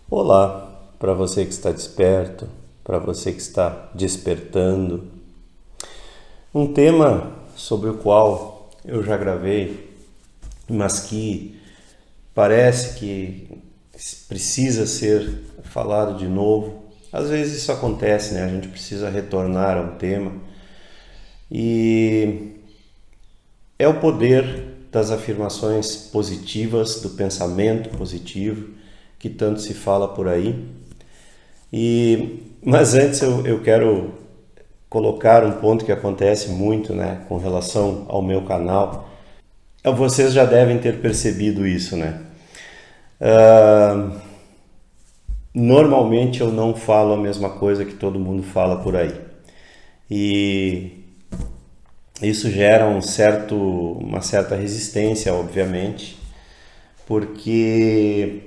Olá, para você que está desperto, para você que está despertando. Um tema sobre o qual eu já gravei, mas que parece que precisa ser falado de novo. Às vezes isso acontece, né? A gente precisa retornar a um tema. E é o poder das afirmações positivas, do pensamento positivo, que tanto se fala por aí. Mas antes eu quero colocar um ponto que acontece muito, né, com relação ao meu canal. Vocês já devem ter percebido isso, né? Normalmente eu não falo a mesma coisa que todo mundo fala por aí. E isso gera uma certa resistência, obviamente, porque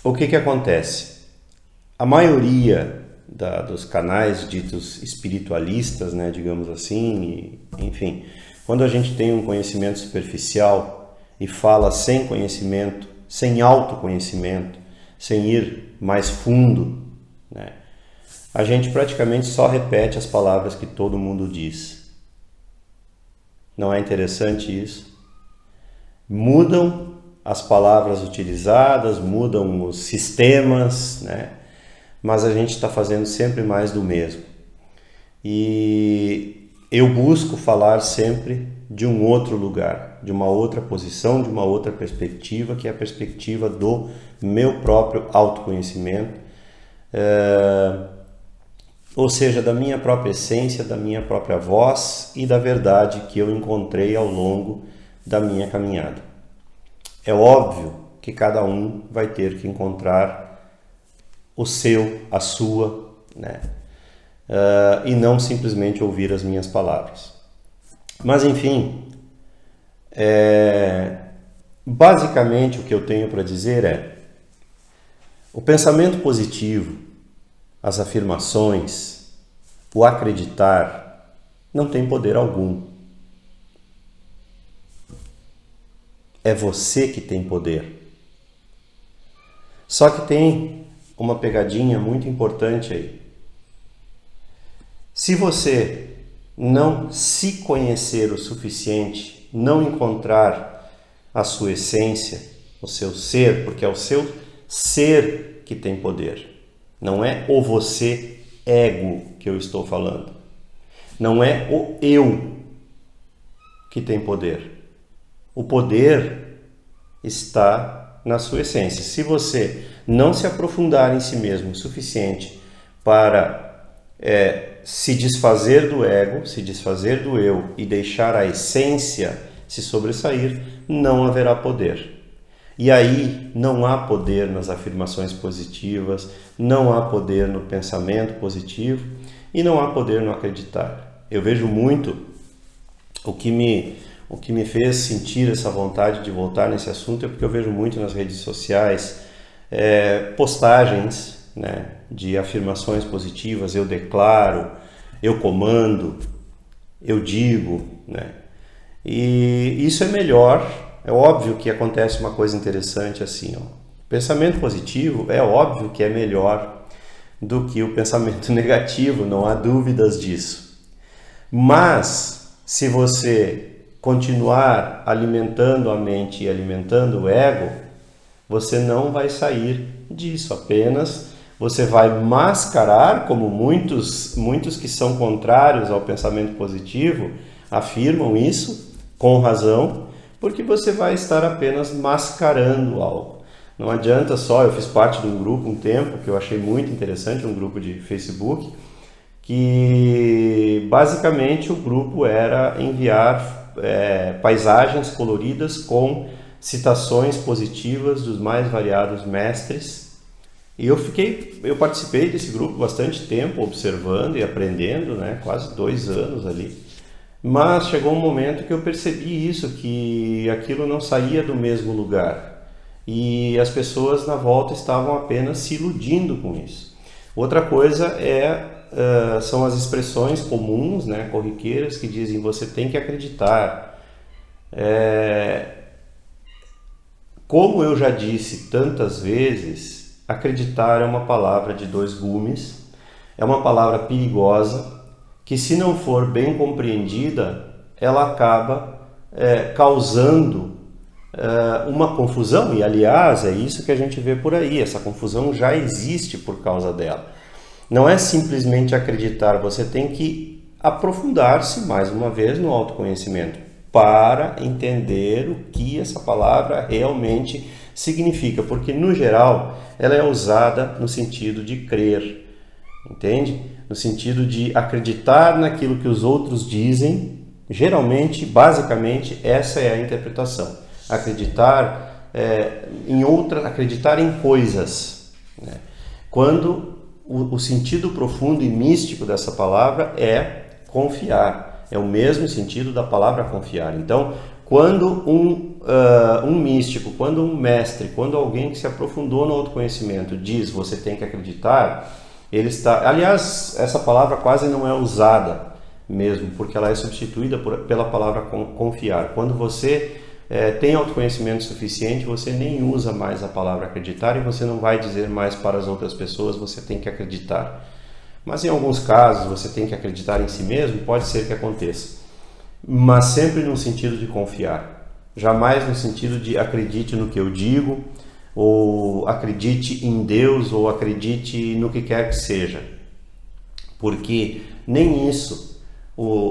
o que acontece? A maioria dos canais ditos espiritualistas, né, digamos assim, enfim, quando a gente tem um conhecimento superficial e fala sem conhecimento, sem autoconhecimento, sem ir mais fundo, né, a gente praticamente só repete as palavras que todo mundo diz. Não é interessante isso? Mudam as palavras utilizadas, mudam os sistemas, né? Mas a gente está fazendo sempre mais do mesmo. E eu busco falar sempre de um outro lugar, de uma outra posição, de uma outra perspectiva, que é a perspectiva do meu próprio autoconhecimento, ou seja, da minha própria essência, da minha própria voz e da verdade que eu encontrei ao longo da minha caminhada. É óbvio que cada um vai ter que encontrar o seu, a sua, né? E não simplesmente ouvir as minhas palavras. Mas enfim, basicamente o que eu tenho para dizer é: o pensamento positivo, as afirmações, o acreditar, não tem poder algum. É você que tem poder. Só que tem uma pegadinha muito importante aí. Se você não se conhecer o suficiente, não encontrar a sua essência, o seu ser, porque é o seu ser que tem poder. Não é o você ego que eu estou falando. Não é o eu que tem poder. O poder está na sua essência. Se você não se aprofundar em si mesmo o suficiente para se desfazer do ego, se desfazer do eu e deixar a essência se sobressair, não haverá poder. E aí não há poder nas afirmações positivas, não há poder no pensamento positivo e não há poder no acreditar. Eu vejo muito o que me fez sentir essa vontade de voltar nesse assunto é porque eu vejo muito nas redes sociais postagens, né, de afirmações positivas, eu declaro, eu comando, eu digo, né? E isso é melhor. É óbvio que acontece uma coisa interessante assim, ó. O pensamento positivo é óbvio que é melhor do que o pensamento negativo, não há dúvidas disso. Mas se você continuar alimentando a mente e alimentando o ego, você não vai sair disso, apenas você vai mascarar, como muitos que são contrários ao pensamento positivo afirmam isso, com razão, porque você vai estar apenas mascarando algo. Não adianta só, eu fiz parte de um grupo um tempo, que eu achei muito interessante, um grupo de Facebook, que basicamente o grupo era enviar paisagens coloridas com citações positivas dos mais variados mestres. E eu participei desse grupo bastante tempo, observando e aprendendo, né? Quase 2 anos ali. Mas chegou um momento que eu percebi isso, que aquilo não saía do mesmo lugar. E as pessoas na volta estavam apenas se iludindo com isso. Outra coisa são as expressões comuns, né, corriqueiras, que dizem você tem que acreditar. Como eu já disse tantas vezes, acreditar é uma palavra de dois gumes, é uma palavra perigosa que, se não for bem compreendida, ela acaba causando uma confusão, e aliás é isso que a gente vê por aí, essa confusão já existe por causa dela. Não é simplesmente acreditar, você tem que aprofundar-se mais uma vez no autoconhecimento para entender o que essa palavra realmente significa, porque no geral ela é usada no sentido de crer, entende? No sentido de acreditar naquilo que os outros dizem. Geralmente, basicamente, essa é a interpretação. Acreditar acreditar em coisas, né? Quando o sentido profundo e místico dessa palavra é confiar. É o mesmo sentido da palavra confiar. Então, quando um místico, quando um mestre, quando alguém que se aprofundou no autoconhecimento diz você tem que acreditar, ele está... Aliás, essa palavra quase não é usada mesmo, porque ela é substituída pela palavra confiar. Quando você tem autoconhecimento suficiente, você nem usa mais a palavra acreditar e você não vai dizer mais para as outras pessoas você tem que acreditar. Mas em alguns casos você tem que acreditar em si mesmo, pode ser que aconteça. Mas sempre no sentido de confiar. Jamais no sentido de acredite no que eu digo, ou acredite em Deus, ou acredite no que quer que seja. Porque nem isso...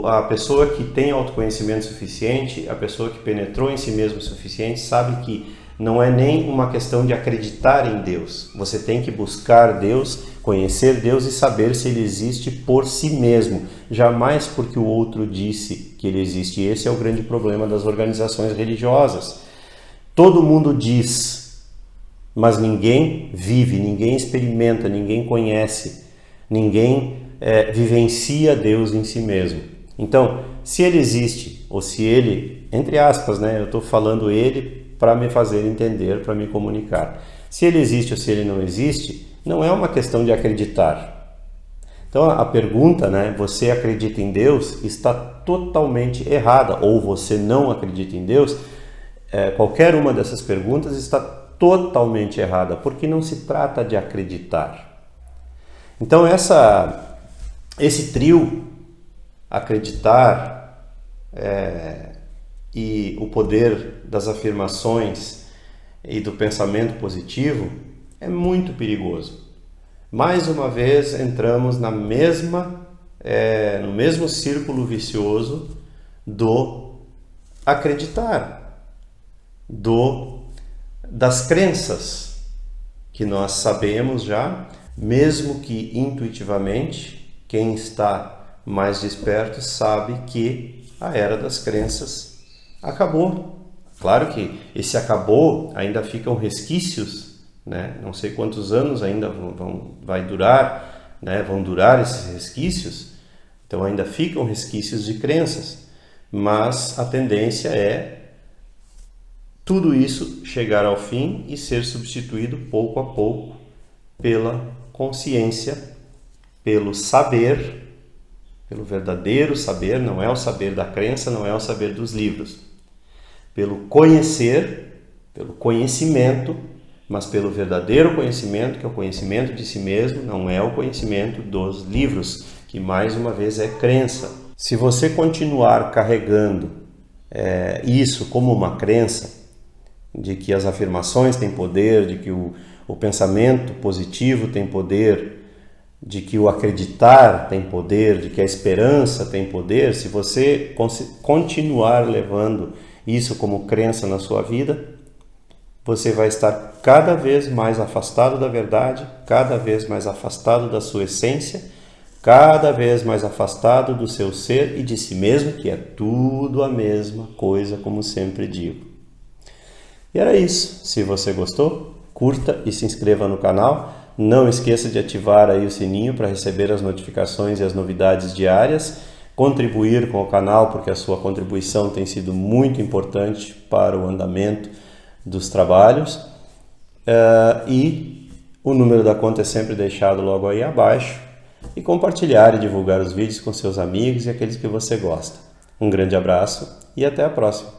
A pessoa que tem autoconhecimento suficiente, a pessoa que penetrou em si mesmo o suficiente, sabe que não é nem uma questão de acreditar em Deus. Você tem que buscar Deus, conhecer Deus e saber se Ele existe por si mesmo. Jamais porque o outro disse que Ele existe. Esse é o grande problema das organizações religiosas. Todo mundo diz, mas ninguém vive, ninguém experimenta, ninguém conhece, ninguém vivencia Deus em si mesmo. Então, se Ele existe, ou se Ele, entre aspas, né, eu estou falando Ele para me fazer entender, para me comunicar. Se Ele existe ou se Ele não existe, não é uma questão de acreditar. Então, a pergunta, né, você acredita em Deus, está totalmente errada, ou você não acredita em Deus, qualquer uma dessas perguntas está totalmente errada, porque não se trata de acreditar. Então, esse trio, acreditar e o poder das afirmações e do pensamento positivo, é muito perigoso. Mais uma vez entramos no mesmo círculo vicioso do acreditar, das crenças que nós sabemos já, mesmo que intuitivamente. Quem está mais desperto sabe que a era das crenças acabou. Claro que esse acabou, ainda ficam resquícios, né? Não sei quantos anos ainda vai durar, né? Vão durar esses resquícios, então ainda ficam resquícios de crenças, mas a tendência é tudo isso chegar ao fim e ser substituído pouco a pouco pela consciência, pelo saber, pelo verdadeiro saber, não é o saber da crença, não é o saber dos livros, pelo conhecer, pelo conhecimento, mas pelo verdadeiro conhecimento, que é o conhecimento de si mesmo, não é o conhecimento dos livros, que mais uma vez é crença. Se você continuar carregando isso como uma crença, de que as afirmações têm poder, de que o pensamento positivo tem poder, de que o acreditar tem poder, de que a esperança tem poder, se você continuar levando isso como crença na sua vida, você vai estar cada vez mais afastado da verdade, cada vez mais afastado da sua essência, cada vez mais afastado do seu ser e de si mesmo, que é tudo a mesma coisa, como sempre digo. E era isso. Se você gostou, curta e se inscreva no canal. Não esqueça de ativar aí o sininho para receber as notificações e as novidades diárias. Contribuir com o canal, porque a sua contribuição tem sido muito importante para o andamento dos trabalhos. E o número da conta é sempre deixado logo aí abaixo. E compartilhar e divulgar os vídeos com seus amigos e aqueles que você gosta. Um grande abraço e até a próxima.